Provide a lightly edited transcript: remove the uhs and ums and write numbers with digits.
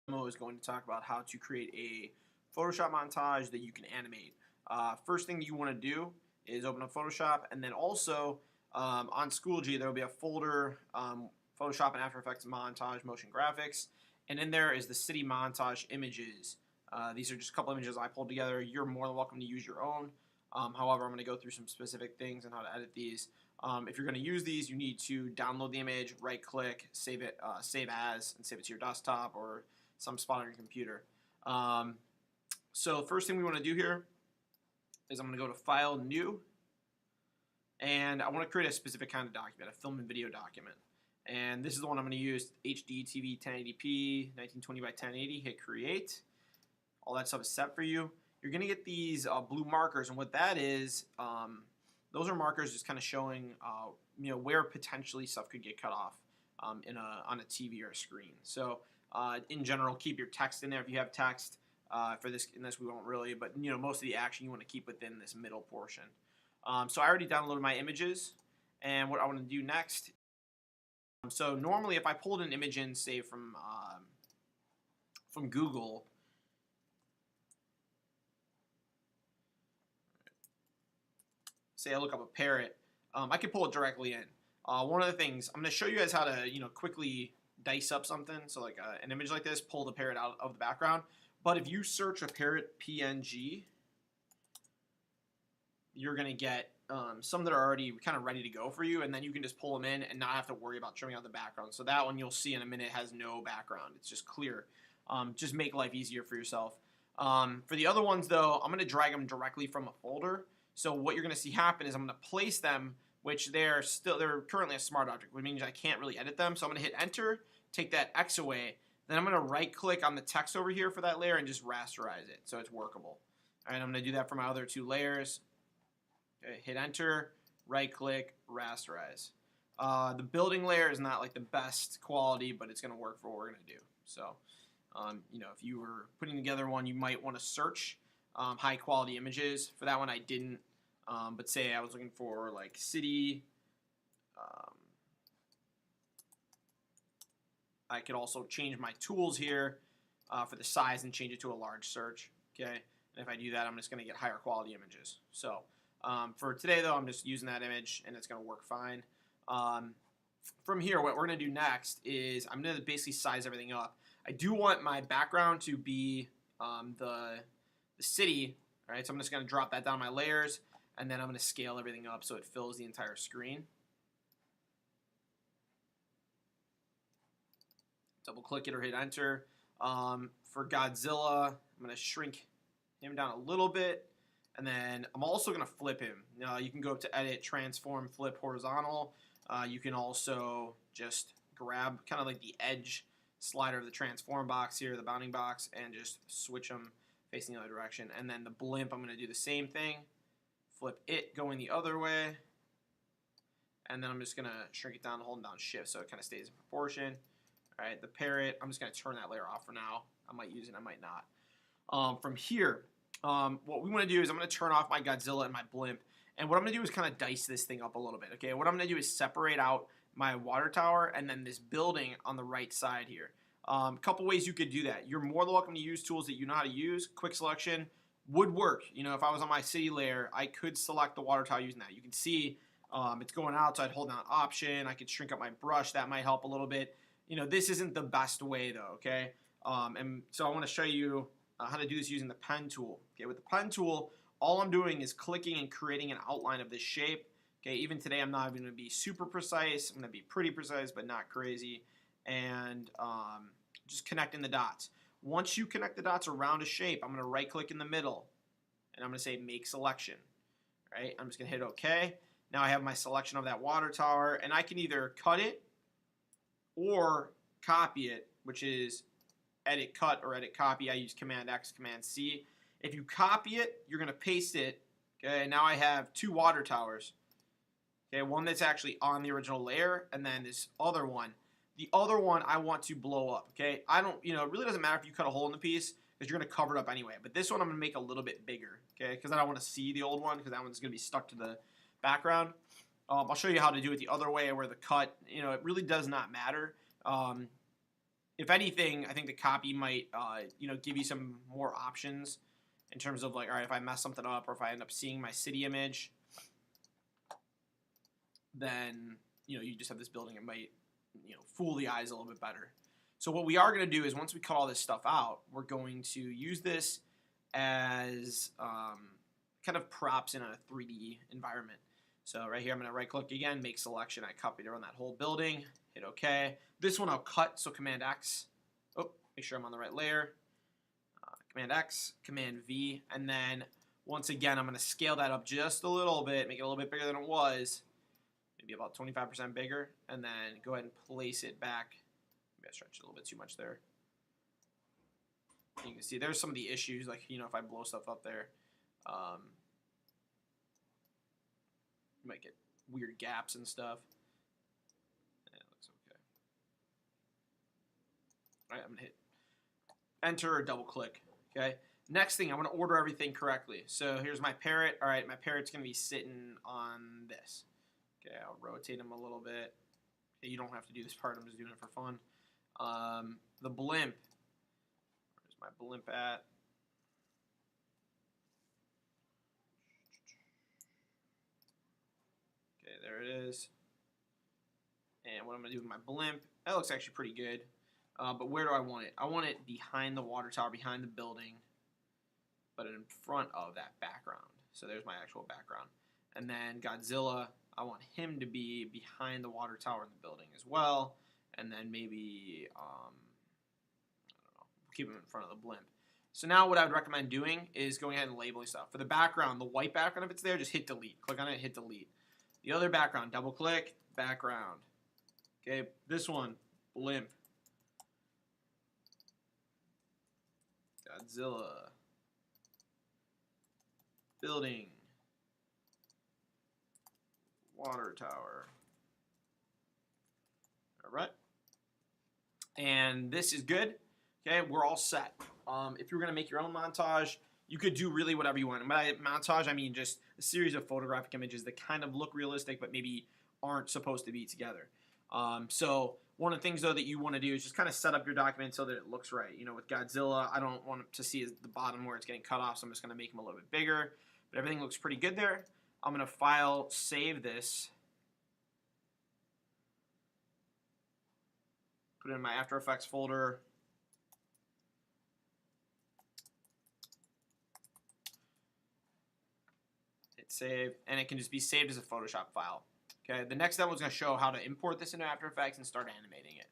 Demo is going to talk about how to create a Photoshop montage that you can animate. First thing you want to do is open up Photoshop, and then also on Schoology there will be a folder, Photoshop and After Effects Montage Motion Graphics, and in there is the city montage images. These are just a couple images I pulled together. You're more than welcome to use your own. However, I'm going to go through some specific things and how to edit these. If you're going to use these, you need to download the image, right-click, save it, save as, and save it to your desktop or some spot on your computer. So the first thing we want to do here is I'm going to go to File, New, and I want to create a specific kind of document, a film and video document. And this is the one I'm going to use, HD TV 1080p, 1920 by 1080, hit Create. All that stuff is set for you. You're going to get these blue markers, and what that is, those are markers just kind of showing where potentially stuff could get cut off on a TV or a screen. So in general, keep your text in there if you have text. For this, in this we won't really, but most of the action you want to keep within this middle portion. So I already downloaded my images, and what I want to do next. So normally, if I pulled an image in, say from Google, say I look up a parrot, I can pull it directly in. One of the things I'm going to show you guys how to quickly dice up something. So like an image like this, pull the parrot out of the background. But if you search a parrot PNG, you're going to get some that are already kind of ready to go for you, and then you can just pull them in and not have to worry about trimming out the background. So that one you'll see in a minute has no background. It's just clear. Just make life easier for yourself. For the other ones, though, I'm going to drag them directly from a folder. So what you're going to see happen is I'm going to place them, which they're currently a smart object, which means I can't really edit them. So I'm going to hit Enter, take that X away. Then I'm going to right-click on the text over here for that layer and just rasterize it so it's workable. All right, I'm going to do that for my other two layers. Okay, hit Enter, right-click, rasterize. The building layer is not like the best quality, but it's going to work for what we're going to do. So, if you were putting together one, you might want to search high-quality images. For that one, I didn't. But say I was looking for like city. I could also change my tools here for the size and change it to a large search. Okay, and if I do that, I'm just going to get higher quality images. So for today, though, I'm just using that image, and it's going to work fine. From here, what we're going to do next is I'm going to basically size everything up. I do want my background to be the city. All right, so I'm just going to drop that down my layers, and then I'm going to scale everything up so it fills the entire screen. Double click it or hit Enter. For Godzilla, I'm going to shrink him down a little bit, and then I'm also going to flip him. You can go up to Edit, Transform, Flip Horizontal. You can also just grab kind of like the edge slider of the transform box here, the bounding box, and just switch them facing the other direction. And then the blimp, I'm going to do the same thing. Flip it going the other way. And then I'm just going to shrink it down, holding down Shift so it kind of stays in proportion. All right, the parrot, I'm just going to turn that layer off for now. I might use it, I might not. From here, what we want to do is I'm going to turn off my Godzilla and my blimp. And what I'm going to do is kind of dice this thing up a little bit. Okay, what I'm going to do is separate out my water tower and then this building on the right side here. A couple ways you could do that. You're more than welcome to use tools that you know how to use. Quick selection would work. If I was on my city layer, I could select the water tower using that. You can see it's going out, so I'd hold down Option. I could shrink up my brush. That might help a little bit. This isn't the best way, though, okay? And so I want to show you how to do this using the pen tool. Okay, with the pen tool, all I'm doing is clicking and creating an outline of this shape. Okay, even today I'm not even going to be super precise. I'm going to be pretty precise, but not crazy. And just connecting the dots. Once you connect the dots around a shape, I'm going to right-click in the middle, and I'm going to say Make Selection. Right? I'm just going to hit OK. Now I have my selection of that water tower, and I can either cut it or copy it, which is Edit Cut or Edit Copy. I use Command X, Command C. If you copy it, you're going to paste it. Okay, now I have two water towers. Okay, one that's actually on the original layer, and then this other one. The other one I want to blow up. Okay, it really doesn't matter if you cut a hole in the piece because you're going to cover it up anyway. But this one I'm going to make a little bit bigger. Okay, because I don't want to see the old one because that one's going to be stuck to the background. I'll show you how to do it the other way where the cut, it really does not matter. if anything, I think the copy might, give you some more options in terms of like, all right, if I mess something up or if I end up seeing my city image, then, you just have this building. It might, fool the eyes a little bit better. So what we are going to do is once we cut all this stuff out, we're going to use this as kind of props in a 3D environment. So right here, I'm going to right click again, make selection. I copied around that whole building, hit OK. This one I'll cut, so Command X. Oh, make sure I'm on the right layer. Command X, Command V, and then once again, I'm going to scale that up just a little bit, make it a little bit bigger than it was, maybe about 25% bigger, and then go ahead and place it back. Maybe I stretched it a little bit too much there. You can see there's some of the issues, like, if I blow stuff up there, you might get weird gaps and stuff. Yeah, it looks okay. All right, I'm going to hit Enter or double click. Okay. Next thing, I want to order everything correctly. So here's my parrot. All right, my parrot's going to be sitting on this. Okay, I'll rotate him a little bit. Okay, you don't have to do this part. I'm just doing it for fun. The blimp. Where's my blimp at? Okay, there it is. And what I'm going to do with my blimp, that looks actually pretty good. But where do I want it? I want it behind the water tower, behind the building, but in front of that background. So there's my actual background. And then Godzilla, I want him to be behind the water tower in the building as well. And then maybe, I don't know, keep him in front of the blimp. So now what I would recommend doing is going ahead and labeling stuff. For the background, the white background, if it's there, just hit delete. Click on it, hit delete. The other background, double click, background. Okay, this one, blimp. Godzilla. Building. Water tower. Alright. And this is good. Okay, we're all set. If you're going to make your own montage, you could do really whatever you want. And by montage, I mean just a series of photographic images that kind of look realistic but maybe aren't supposed to be together. So one of the things, though, that you want to do is just kind of set up your document so that it looks right. With Godzilla, I don't want to see the bottom where it's getting cut off, so I'm just going to make him a little bit bigger. But everything looks pretty good there. I'm going to file, save this. Put it in my After Effects folder. Hit save, and it can just be saved as a Photoshop file. Okay, the next step was going to show how to import this into After Effects and start animating it.